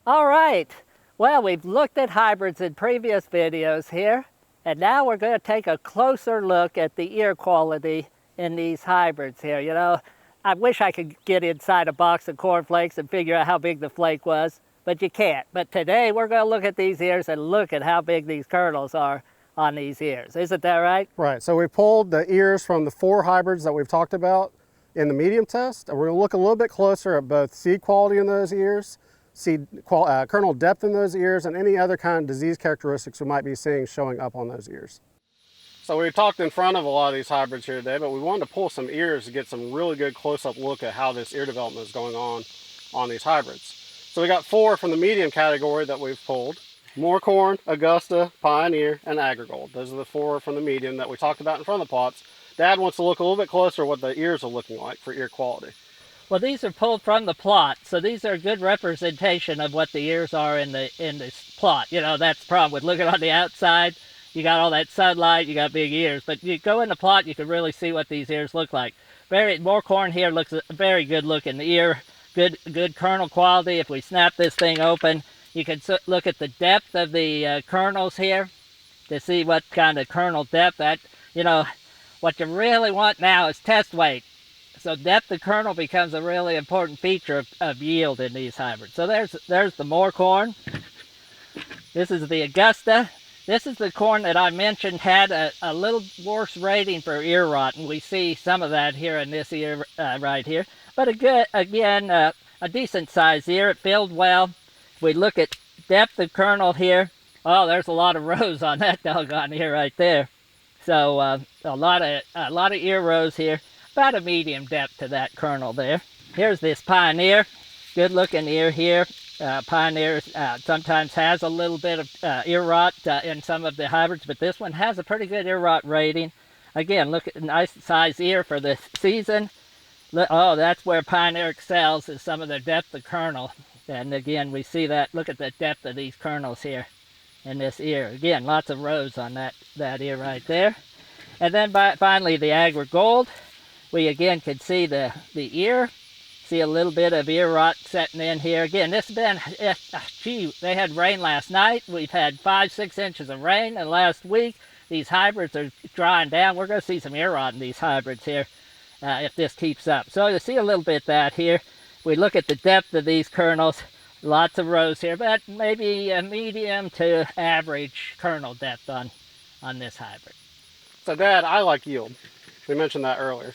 All right, well, we've looked at hybrids in previous videos here, and now we're going to take a closer look at the ear quality in these hybrids here. You know, I wish I could get inside a box of cornflakes and figure out how big the flake was, but you can't. But today we're going to look at these ears and look at how big these kernels are on these ears. Isn't that right? Right, so we pulled the ears from the 4 hybrids that we've talked about in the medium test, and we're going to look a little bit closer at both seed quality in those ears, kernel depth in those ears, and any other kind of disease characteristics we might be seeing showing up on those ears. So we talked in front of a lot of these hybrids here today, but we wanted to pull some ears to get some really good close-up look at how this ear development is going on these hybrids. So we got 4 from the medium category that we've pulled: Mor-Corn, Augusta, Pioneer, and Agrigold. Those are the 4 from the medium that we talked about in front of the plots. Dad wants to look a little bit closer at what the ears are looking like for ear quality. Well, these are pulled from the plot, so these are a good representation of what the ears are in this plot. You know, that's the problem with looking on the outside. You got all that sunlight, you got big ears, but you go in the plot, you can really see what these ears look like. Mor-Corn here looks a very good looking ear, good kernel quality. If we snap this thing open, you can look at the depth of the kernels here to see what kind of kernel depth. That, you know, what you really want now is test weight. So depth of kernel becomes a really important feature of yield in these hybrids. So there's the Mor-Corn. This is the Augusta. This is the corn that I mentioned had a little worse rating for ear rot, and we see some of that here in this ear right here. But a decent sized ear. It filled well. If we look at depth of kernel here, oh, there's a lot of rows on that doggone ear right there. So a lot of ear rows here. About a medium depth to that kernel there. Here's this Pioneer. Good looking ear here. Pioneer sometimes has a little bit of ear rot in some of the hybrids, but this one has a pretty good ear rot rating. Again, look at the nice size ear for the season. Oh, that's where Pioneer excels, is some of the depth of kernel. And again, we see that. Look at the depth of these kernels here in this ear. Again, lots of rows on that ear right there. And then finally the Agrigold. We again can see the ear. See a little bit of ear rot setting in here. Again, this has been, gee, they had rain last night. We've had 5-6 inches of rain, and last week these hybrids are drying down. We're going to see some ear rot in these hybrids here if this keeps up. So you see a little bit of that here. We look at the depth of these kernels. Lots of rows here, but maybe a medium to average kernel depth on this hybrid. So Dad, I like yield. We mentioned that earlier.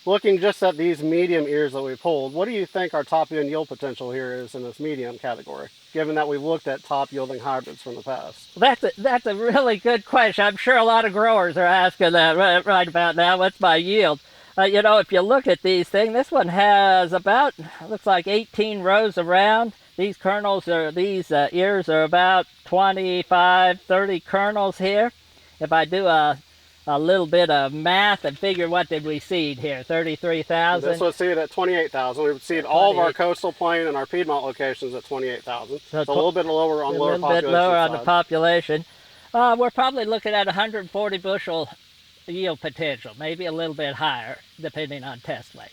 Looking just at these medium ears that we pulled, what do you think our top end yield potential here is in this medium category, given that we've looked at top yielding hybrids from the past? That's a really good question. I'm sure a lot of growers are asking that right about now. What's my yield? You know, if you look at these things, this one has about, looks like 18 rows around. These kernels these ears are about 25, 30 kernels here. If I do a little bit of math and figure what did we seed here, 33,000. This was seeded at 28,000. We would seed all of our coastal plain and our Piedmont locations at 28,000. So a little bit lower on lower population. A little bit lower on the population. We're probably looking at 140 bushel yield potential, maybe a little bit higher, depending on test weight.